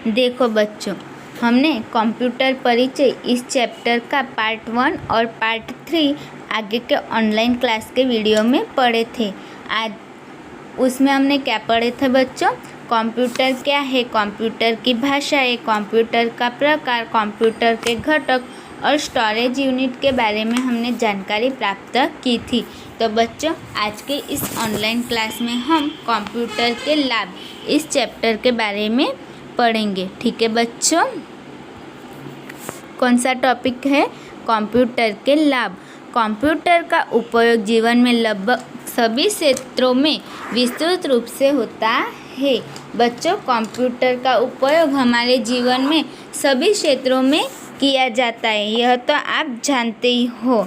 देखो बच्चों, हमने कंप्यूटर परिचय इस चैप्टर का पार्ट 1 और पार्ट 3 आगे के ऑनलाइन क्लास के वीडियो में पढ़े थे। आज उसमें हमने क्या पढ़े थे बच्चों? कंप्यूटर क्या है, कंप्यूटर की भाषाएं, कंप्यूटर का प्रकार, कंप्यूटर के घटक और स्टोरेज यूनिट के बारे में हमने जानकारी प्राप्त की थी। तो बच्चों, आज के इस ऑनलाइन क्लास में हम कंप्यूटर के लाभ इस चैप्टर के बारे में पढ़ेंगे। ठीक है बच्चों, कौन सा टॉपिक है? कंप्यूटर के लाभ। कंप्यूटर का उपयोग जीवन में लगभग सभी क्षेत्रों में विस्तृत रूप से होता है। बच्चों, कंप्यूटर का उपयोग हमारे जीवन में सभी क्षेत्रों में किया जाता है, यह तो आप जानते ही हो।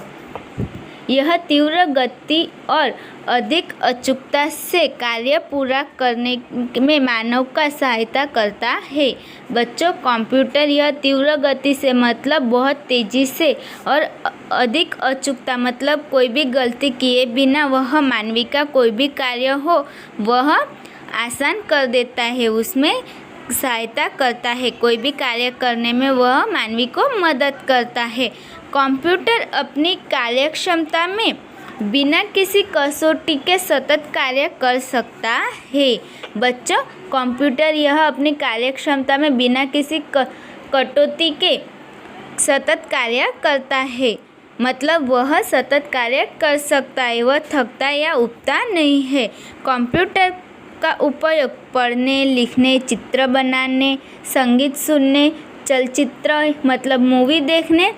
यह तीव्र गति और अधिक अचूकता से कार्य पूरा करने में मानव का सहायता करता है। बच्चों, कंप्यूटर यह तीव्र गति से मतलब बहुत तेज़ी से और अधिक अचूकता मतलब कोई भी गलती किए बिना वह मानवी का कोई भी कार्य हो वह आसान कर देता है, उसमें सहायता करता है। कोई भी कार्य करने में वह मानवी को मदद करता है। कंप्यूटर अपनी कार्यक्षमता में बिना किसी कसौटी के सतत कार्य कर सकता है। बच्चों, कंप्यूटर यह अपनी कार्यक्षमता में बिना किसी कटौती के सतत कार्य करता है, मतलब वह सतत कार्य कर सकता है, वह थकता या उबता नहीं है। कंप्यूटर का उपयोग पढ़ने, लिखने, चित्र बनाने, संगीत सुनने, चलचित्र मतलब मूवी देखने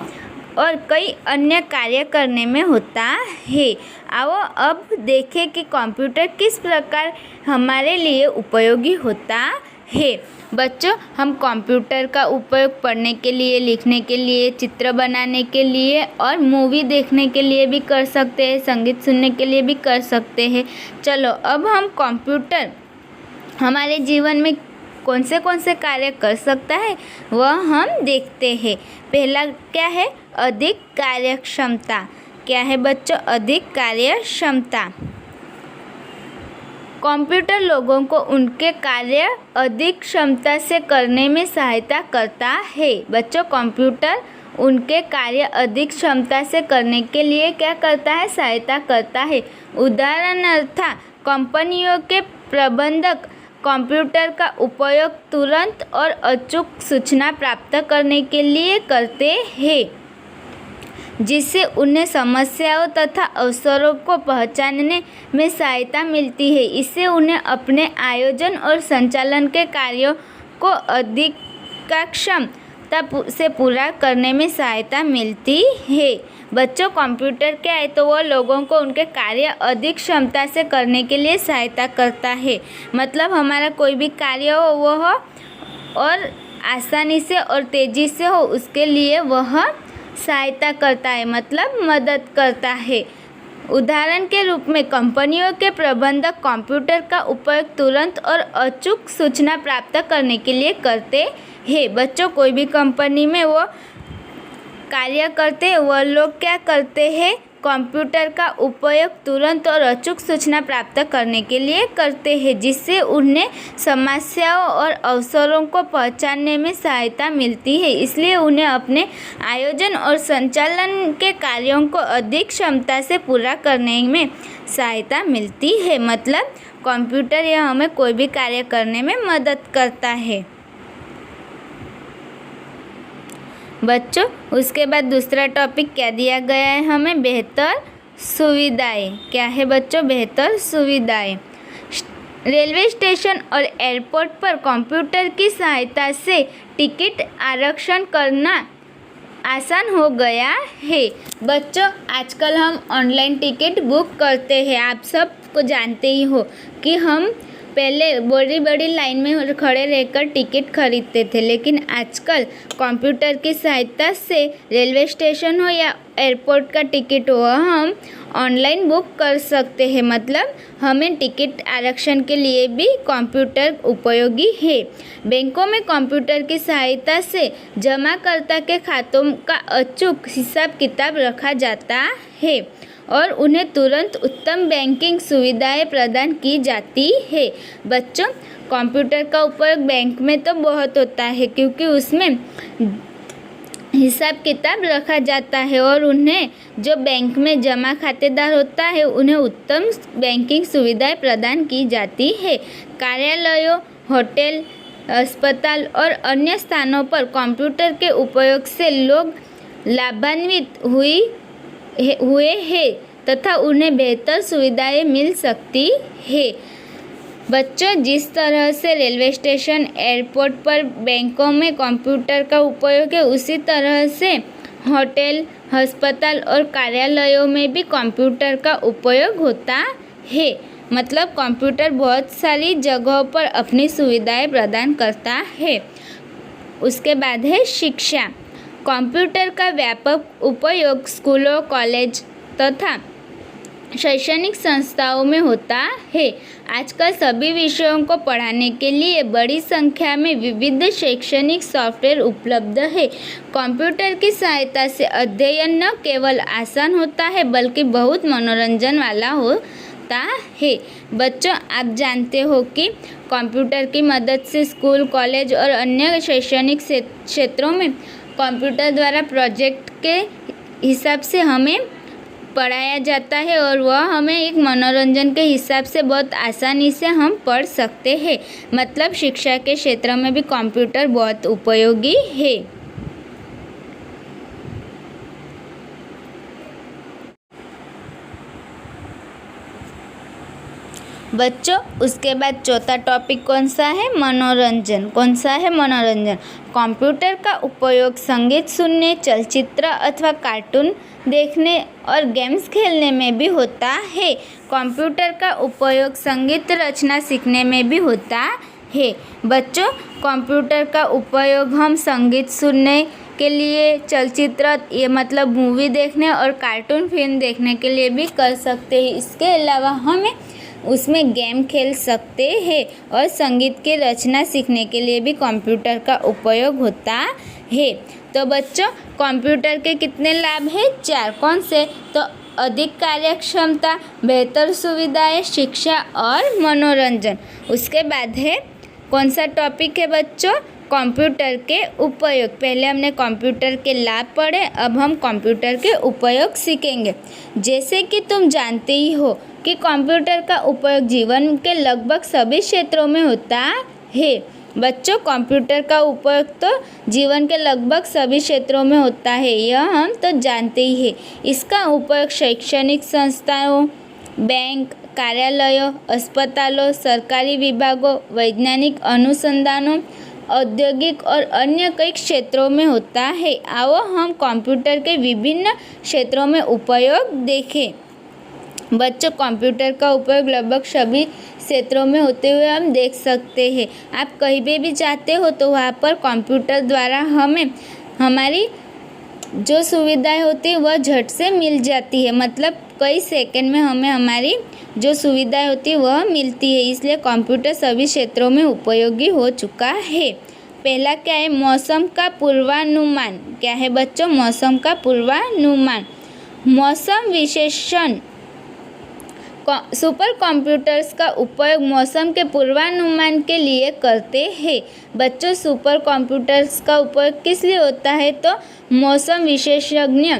और कई अन्य कार्य करने में होता है। आओ अब देखें कि कंप्यूटर किस प्रकार हमारे लिए उपयोगी होता है। बच्चों, हम कंप्यूटर का उपयोग पढ़ने के लिए, लिखने के लिए, चित्र बनाने के लिए और मूवी देखने के लिए भी कर सकते हैं, संगीत सुनने के लिए भी कर सकते हैं। चलो अब हम कंप्यूटर हमारे जीवन में कौन से कार्य कर सकता है वह हम देखते हैं। पहला क्या है? अधिक कार्यक्षमता। क्या है बच्चों? अधिक कार्यक्षमता। कंप्यूटर लोगों को उनके कार्य अधिक क्षमता से करने में सहायता करता है। बच्चों, कंप्यूटर उनके कार्य अधिक क्षमता से करने के लिए क्या करता है? सहायता करता है। उदाहरणार्थ, कंपनियों के प्रबंधक कंप्यूटर का उपयोग तुरंत और अचूक सूचना प्राप्त करने के लिए करते हैं, जिससे उन्हें समस्याओं तथा अवसरों को पहचानने में सहायता मिलती है। इससे उन्हें अपने आयोजन और संचालन के कार्यों को अधिकाक्षमता से पूरा करने में सहायता मिलती है। बच्चों, कंप्यूटर क्या है? तो वह लोगों को उनके कार्य अधिक क्षमता से करने के लिए सहायता करता है, मतलब हमारा कोई भी कार्य हो वह और आसानी से और तेज़ी से हो उसके लिए वह सहायता करता है, मतलब मदद करता है। उदाहरण के रूप में कंपनियों के प्रबंधक कंप्यूटर का उपयोग तुरंत और अचूक सूचना प्राप्त करने के लिए करते हैं। बच्चों, कोई भी कंपनी में वो कार्य करते हैं वह लोग क्या करते हैं? कंप्यूटर का उपयोग तुरंत और अचूक सूचना प्राप्त करने के लिए करते हैं, जिससे उन्हें समस्याओं और अवसरों को पहचानने में सहायता मिलती है। इसलिए उन्हें अपने आयोजन और संचालन के कार्यों को अधिक क्षमता से पूरा करने में सहायता मिलती है, मतलब कंप्यूटर यह हमें कोई भी कार्य करने में मदद करता है। बच्चों, उसके बाद दूसरा टॉपिक क्या दिया गया है हमें? बेहतर सुविधाएं। क्या है बच्चों? बेहतर सुविधाएं। रेलवे स्टेशन और एयरपोर्ट पर कंप्यूटर की सहायता से टिकट आरक्षण करना आसान हो गया है। बच्चों, आजकल हम ऑनलाइन टिकट बुक करते हैं। आप सब को जानते ही हो कि हम पहले बड़ी बड़ी लाइन में खड़े रहकर टिकट खरीदते थे, लेकिन आजकल कंप्यूटर की सहायता से रेलवे स्टेशन हो या एयरपोर्ट का टिकट हो हम ऑनलाइन बुक कर सकते हैं, मतलब हमें टिकट आरक्षण के लिए भी कंप्यूटर उपयोगी है। बैंकों में कंप्यूटर की सहायता से जमाकर्ता के खातों का अचूक हिसाब किताब रखा जाता है और उन्हें तुरंत उत्तम बैंकिंग सुविधाएं प्रदान की जाती है। बच्चों, कंप्यूटर का उपयोग बैंक में तो बहुत होता है, क्योंकि उसमें हिसाब किताब रखा जाता है और उन्हें जो बैंक में जमा खातेदार होता है उन्हें उत्तम बैंकिंग सुविधाएं प्रदान की जाती है। कार्यालयों, होटल, अस्पताल और अन्य स्थानों पर कंप्यूटर के उपयोग से लोग लाभान्वित हुए हैं तथा उन्हें बेहतर सुविधाएं मिल सकती है। बच्चों, जिस तरह से रेलवे स्टेशन, एयरपोर्ट पर बैंकों में कंप्यूटर का उपयोग है, उसी तरह से होटल, अस्पताल और कार्यालयों में भी कंप्यूटर का उपयोग होता है। मतलब कंप्यूटर बहुत सारी जगहों पर अपनी सुविधाएं प्रदान करता है। उसके बाद है शिक्षा। कंप्यूटर का व्यापक उपयोग स्कूलों, कॉलेज तथा शैक्षणिक संस्थाओं में होता है। आजकल सभी विषयों को पढ़ाने के लिए बड़ी संख्या में विविध शैक्षणिक सॉफ्टवेयर उपलब्ध है। कंप्यूटर की सहायता से अध्ययन न केवल आसान होता है बल्कि बहुत मनोरंजन वाला होता है। बच्चों, आप जानते हो कि कंप्यूटर की मदद से स्कूल, कॉलेज और अन्य शैक्षणिक क्षेत्रों में कंप्यूटर द्वारा प्रोजेक्ट के हिसाब से हमें पढ़ाया जाता है और वह हमें एक मनोरंजन के हिसाब से बहुत आसानी से हम पढ़ सकते हैं। मतलब शिक्षा के क्षेत्र में भी कंप्यूटर बहुत उपयोगी है। बच्चों, उसके बाद चौथा टॉपिक कौन सा है? मनोरंजन। कौन सा है? मनोरंजन। कंप्यूटर का उपयोग संगीत सुनने, चलचित्र अथवा कार्टून देखने और गेम्स खेलने में भी होता है। कंप्यूटर का उपयोग संगीत रचना सीखने में भी होता है। बच्चों, कंप्यूटर का उपयोग हम संगीत सुनने के लिए, चलचित्र ये मतलब मूवी देखने और कार्टून फिल्म देखने के लिए भी कर सकते हैं। इसके अलावा हमें उसमें गेम खेल सकते हैं और संगीत की रचना सीखने के लिए भी कंप्यूटर का उपयोग होता है। तो बच्चों, कंप्यूटर के कितने लाभ हैं? 4। कौन से? तो अधिक कार्यक्षमता, बेहतर सुविधाएं, शिक्षा और मनोरंजन। उसके बाद है कौन सा टॉपिक है बच्चों? कंप्यूटर के उपयोग। पहले हमने कंप्यूटर के लाभ पढ़े, अब हम कंप्यूटर के उपयोग सीखेंगे। जैसे कि तुम जानते ही हो कि कंप्यूटर का उपयोग जीवन के लगभग सभी क्षेत्रों में होता है। बच्चों, कंप्यूटर का उपयोग तो जीवन के लगभग सभी क्षेत्रों में होता है, यह हम तो जानते ही हैं। इसका उपयोग शैक्षणिक संस्थाओं, बैंक, कार्यालयों, अस्पतालों, सरकारी विभागों, वैज्ञानिक अनुसंधानों, औद्योगिक और अन्य कई क्षेत्रों में होता है। आओ हम कंप्यूटर के विभिन्न क्षेत्रों में उपयोग देखें। बच्चों, कंप्यूटर का उपयोग लगभग सभी क्षेत्रों में होते हुए हम देख सकते हैं। आप कहीं पे भी जाते हो तो वहाँ पर कंप्यूटर द्वारा हमें हमारी जो सुविधाएं होती है वह झट से मिल जाती है। मतलब कई सेकंड में हमें हमारी जो सुविधाएं होती है वह मिलती है। इसलिए कंप्यूटर सभी क्षेत्रों में उपयोगी हो चुका है। पहला क्या है? मौसम का पूर्वानुमान। क्या है बच्चों? मौसम का पूर्वानुमान। मौसम विश्लेषण। सुपर कंप्यूटर्स का उपयोग मौसम के पूर्वानुमान के लिए करते हैं। बच्चों, सुपर कंप्यूटर्स का उपयोग किस लिए होता है? तो मौसम विशेषज्ञ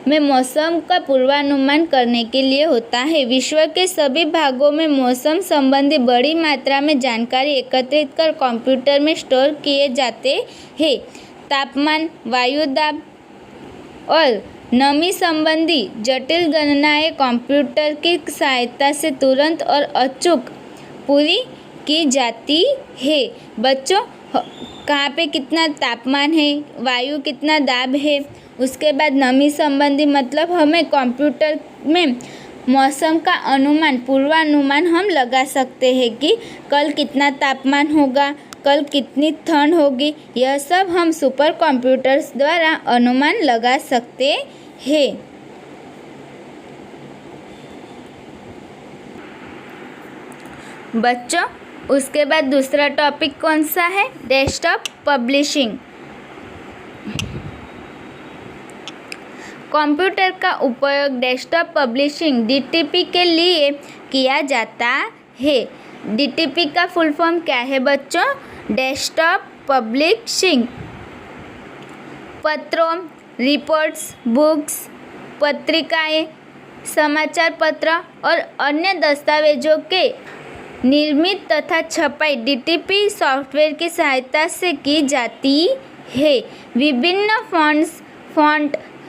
में मौसम का पूर्वानुमान करने के लिए होता है। विश्व के सभी भागों में मौसम संबंधी बड़ी मात्रा में जानकारी एकत्रित कर कंप्यूटर में स्टोर किए जाते हैं। तापमान, वायु दाब और नमी संबंधी जटिल गणनाएं कंप्यूटर की सहायता से तुरंत और अचूक पूरी की जाती है। बच्चों, कहाँ पे कितना तापमान है, वायु कितना दाब है, उसके बाद नमी संबंधी मतलब हमें कंप्यूटर में मौसम का अनुमान, पूर्वानुमान हम लगा सकते हैं कि कल कितना तापमान होगा, कल कितनी ठंड होगी। यह सब हम सुपर कंप्यूटर्स द्वारा अनुमान लगा सकते हैं। बच्चों, उसके बाद दूसरा टॉपिक कौन सा है? Desktop publishing. कंप्यूटर का उपयोग डेस्कटॉप पब्लिशिंग DTP के लिए किया जाता है। डीटीपी का फुल फॉर्म क्या है बच्चों? Desktop publishing. पत्रों, रिपोर्ट्स, बुक्स, पत्रिकाएं, समाचार पत्र और अन्य दस्तावेजों के निर्मित तथा छपाई डीटीपी सॉफ्टवेयर की सहायता से की जाती है। विभिन्न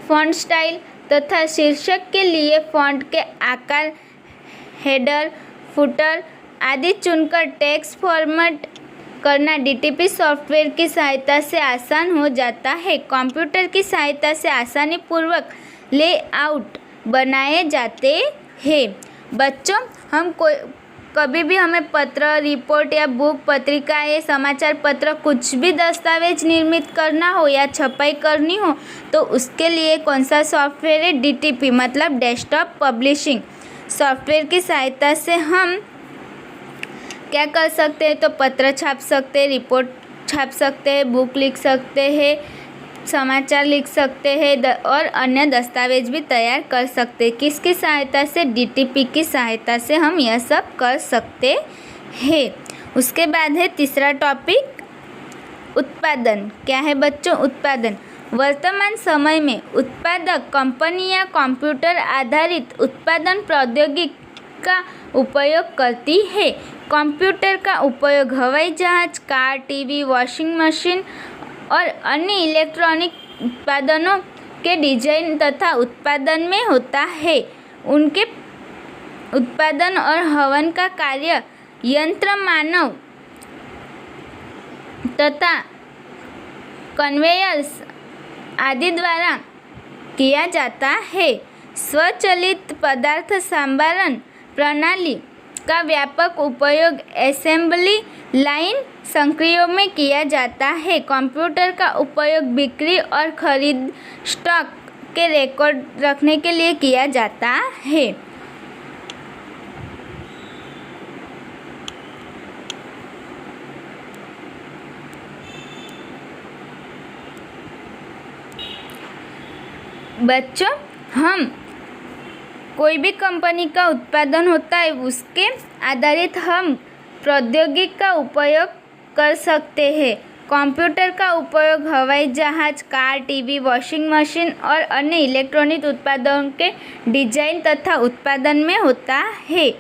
फॉन्ट स्टाइल तथा शीर्षक के लिए फॉन्ट के आकार, हेडर, फुटर आदि चुनकर टेक्स्ट फॉर्मेट करना डीटीपी सॉफ्टवेयर की सहायता से आसान हो जाता है। कंप्यूटर की सहायता से आसानी पूर्वक लेआउट बनाए जाते हैं। बच्चों, कभी भी हमें पत्र, रिपोर्ट या बुक, पत्रिकाएं, समाचार पत्र कुछ भी दस्तावेज निर्मित करना हो या छपाई करनी हो तो उसके लिए कौन सा सॉफ्टवेयर है? डीटीपी मतलब डेस्कटॉप पब्लिशिंग सॉफ्टवेयर की सहायता से हम क्या कर सकते हैं? तो पत्र छाप सकते हैं, रिपोर्ट छाप सकते हैं, बुक लिख सकते हैं, समाचार लिख सकते हैं और अन्य दस्तावेज भी तैयार कर सकते हैं। किसकी सहायता से? डीटीपी की सहायता से हम यह सब कर सकते हैं। उसके बाद है तीसरा टॉपिक, उत्पादन। क्या है बच्चों? उत्पादन। वर्तमान समय में उत्पादक कंपनियां कंप्यूटर आधारित उत्पादन प्रौद्योगिकी का उपयोग करती है। कंप्यूटर का उपयोग हवाई जहाज, कार, टीवी, वॉशिंग मशीन और अन्य इलेक्ट्रॉनिक उत्पादनों के डिजाइन तथा उत्पादन में होता है। उनके उत्पादन और हवन का कार्य यंत्र, मानव तथा कन्वेयर्स आदि द्वारा किया जाता है। स्वचालित पदार्थ संभारण प्रणाली का व्यापक उपयोग असेंबली लाइन संक्रियों में किया जाता है। कंप्यूटर का उपयोग बिक्री और खरीद, स्टॉक के रिकॉर्ड रखने के लिए किया जाता है। बच्चों, हम कोई भी कंपनी का उत्पादन होता है उसके आधारित हम प्रौद्योगिकी का उपयोग कर सकते हैं। कंप्यूटर का उपयोग हवाई जहाज, कार, टीवी, वॉशिंग मशीन और अन्य इलेक्ट्रॉनिक उत्पादों के डिजाइन तथा उत्पादन में होता है।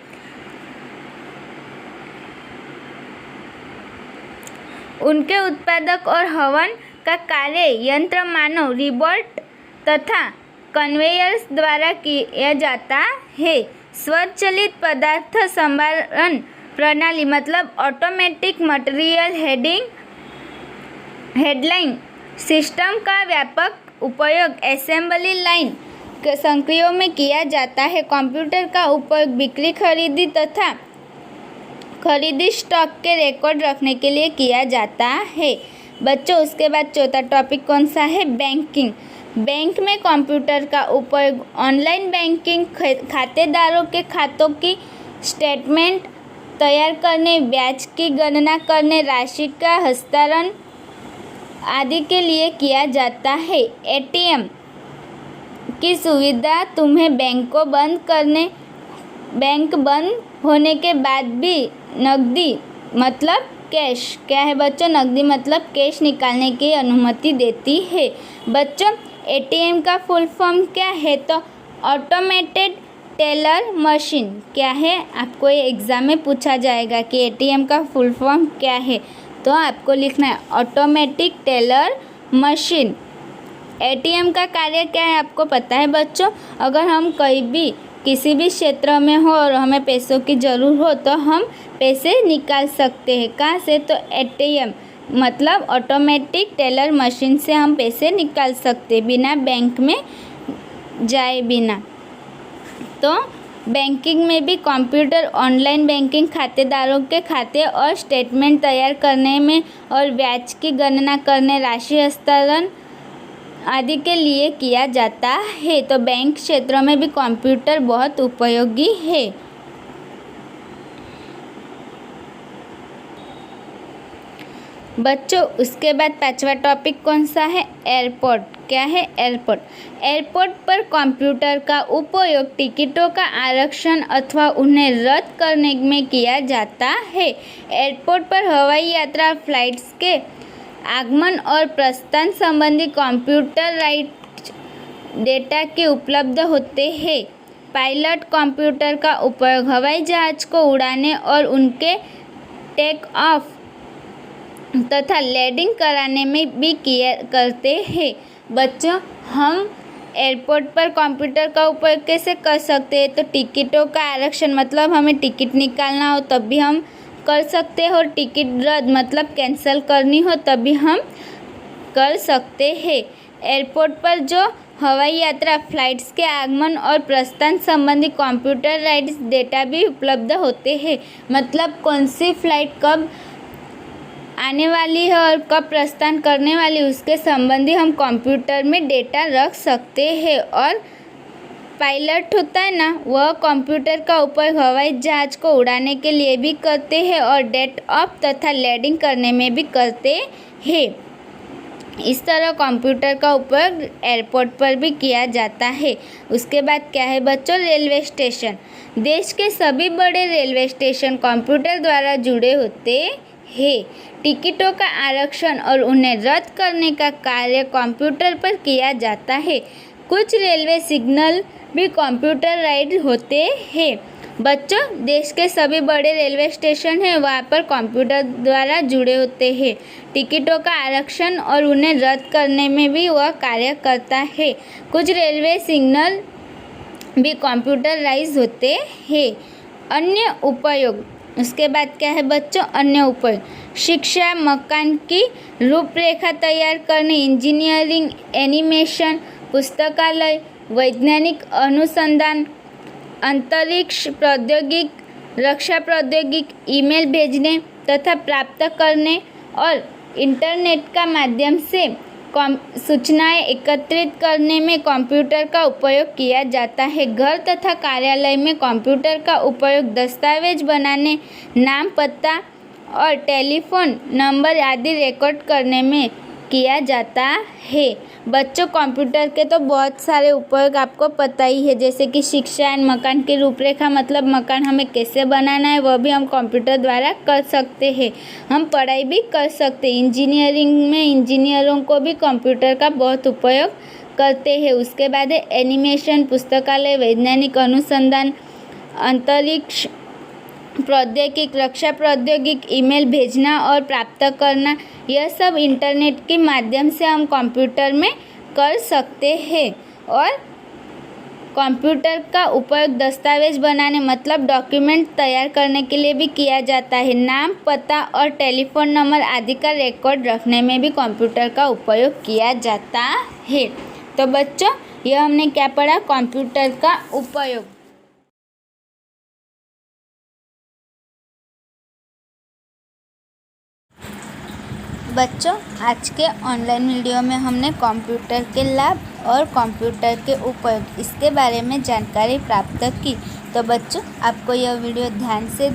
उनके उत्पादक और हवन का कार्य यंत्र, मानव, रोबोट तथा कन्वेयर्स द्वारा किया जाता है। स्वचालित पदार्थ संभारण प्रणाली मतलब ऑटोमेटिक मटेरियल हैंडलिंग सिस्टम का व्यापक उपयोग असेंबली लाइन संक्रियों में किया जाता है। कंप्यूटर का उपयोग बिक्री, खरीदी तथा खरीदी स्टॉक के रिकॉर्ड रखने के लिए किया जाता है। बच्चों, उसके बाद चौथा टॉपिक कौन सा है? बैंकिंग। बैंक में कंप्यूटर का उपयोग ऑनलाइन बैंकिंग, खातेदारों के खातों की स्टेटमेंट तैयार करने, ब्याज की गणना करने, राशि का हस्तांतरण आदि के लिए किया जाता है। एटीएम की सुविधा तुम्हें बैंक बंद होने के बाद भी नकदी मतलब कैश, क्या है बच्चों? नकदी मतलब कैश निकालने की अनुमति देती है। बच्चों, एटीएम का फुल फॉर्म क्या है? तो ऑटोमेटेड टेलर मशीन। क्या है? आपको ये एग्ज़ाम में पूछा जाएगा कि एटीएम का फुल फॉर्म क्या है, तो आपको लिखना है ऑटोमेटिक टेलर मशीन। एटीएम का कार्य क्या है आपको पता है बच्चों? अगर हम किसी भी क्षेत्र में हो और हमें पैसों की ज़रूरत हो तो हम पैसे निकाल सकते हैं। कहाँ से? तो एटीएम मतलब ऑटोमेटिक टेलर मशीन से हम पैसे निकाल सकते बिना बैंक में जाए बिना। तो बैंकिंग में भी कंप्यूटर ऑनलाइन बैंकिंग, खातेदारों के खाते और स्टेटमेंट तैयार करने में और ब्याज की गणना करने, राशि हस्तांतरण आदि के लिए किया जाता है। तो बैंक क्षेत्र में भी कंप्यूटर बहुत उपयोगी है। बच्चों उसके बाद 5वां टॉपिक कौन सा है? एयरपोर्ट। क्या है? एयरपोर्ट। एयरपोर्ट पर कंप्यूटर का उपयोग टिकटों का आरक्षण अथवा उन्हें रद्द करने में किया जाता है। एयरपोर्ट पर हवाई यात्रा फ्लाइट्स के आगमन और प्रस्थान संबंधी कंप्यूटराइज्ड डेटा के उपलब्ध होते हैं। पायलट कंप्यूटर का उपयोग हवाई जहाज को उड़ाने और उनके टेक ऑफ तथा लैंडिंग कराने में भी करते हैं। बच्चों हम एयरपोर्ट पर कंप्यूटर का उपयोग कैसे कर सकते हैं? तो टिकटों का आरक्षण मतलब हमें टिकट निकालना हो तब भी हम कर सकते हैं, और टिकट रद्द मतलब कैंसिल करनी हो तब भी हम कर सकते हैं। एयरपोर्ट पर जो हवाई यात्रा फ्लाइट्स के आगमन और प्रस्थान संबंधी कंप्यूटराइज्ड डेटा भी उपलब्ध होते हैं। मतलब कौन सी फ्लाइट कब आने वाली है और कब प्रस्थान करने वाली उसके संबंधी हम कंप्यूटर में डेटा रख सकते हैं। और पायलट होता है ना, वह कंप्यूटर का उपयोग हवाई जहाज को उड़ाने के लिए भी करते हैं और डेट ऑफ तथा लैंडिंग करने में भी करते हैं। इस तरह कंप्यूटर का उपयोग एयरपोर्ट पर भी किया जाता है। उसके बाद क्या है बच्चों? Railway station. देश के सभी बड़े रेलवे स्टेशन कंप्यूटर द्वारा जुड़े होते हैं। टिकटों का आरक्षण और उन्हें रद्द करने का कार्य कंप्यूटर पर किया जाता है। कुछ रेलवे सिग्नल भी कंप्यूटराइज्ड होते हैं। बच्चों देश के सभी बड़े रेलवे स्टेशन हैं वहाँ पर कंप्यूटर द्वारा जुड़े होते हैं। टिकटों का आरक्षण और उन्हें रद्द करने में भी वह कार्य करता है। कुछ रेलवे सिग्नल भी कंप्यूटराइज्ड होते हैं। अन्य उपयोग। उसके बाद क्या है बच्चों? अन्य उपयोग। शिक्षा, मकान की रूपरेखा तैयार करने, इंजीनियरिंग, एनिमेशन, पुस्तकालय, वैज्ञानिक अनुसंधान, अंतरिक्ष प्रौद्योगिकी, रक्षा प्रौद्योगिकी, ईमेल भेजने तथा प्राप्त करने और इंटरनेट का माध्यम से सूचनाएं एकत्रित करने में कंप्यूटर का उपयोग किया जाता है। घर तथा कार्यालय में कंप्यूटर का उपयोग दस्तावेज बनाने, नाम, पता और टेलीफोन नंबर आदि रिकॉर्ड करने में किया जाता है। बच्चों कंप्यूटर के तो बहुत सारे उपयोग आपको पता ही है, जैसे कि शिक्षा एंड मकान की रूपरेखा मतलब मकान हमें कैसे बनाना है वह भी हम कंप्यूटर द्वारा कर सकते हैं। हम पढ़ाई भी कर सकते हैं। इंजीनियरिंग में इंजीनियरों को भी कंप्यूटर का बहुत उपयोग करते हैं। उसके बाद है एनिमेशन, पुस्तकालय, वैज्ञानिक अनुसंधान, अंतरिक्ष प्रौद्योगिकी, रक्षा प्रौद्योगिकी, ईमेल भेजना और प्राप्त करना, यह सब इंटरनेट के माध्यम से हम कंप्यूटर में कर सकते हैं। और कंप्यूटर का उपयोग दस्तावेज बनाने मतलब डॉक्यूमेंट तैयार करने के लिए भी किया जाता है। नाम, पता और टेलीफोन नंबर आदि का रिकॉर्ड रखने में भी कंप्यूटर का उपयोग किया जाता है। तो बच्चों यह हमने क्या पढ़ा? कंप्यूटर का उपयोग। बच्चों आज के ऑनलाइन वीडियो में हमने कंप्यूटर के लाभ और कंप्यूटर के उपयोग इसके बारे में जानकारी प्राप्त की। तो बच्चों आपको यह वीडियो ध्यान से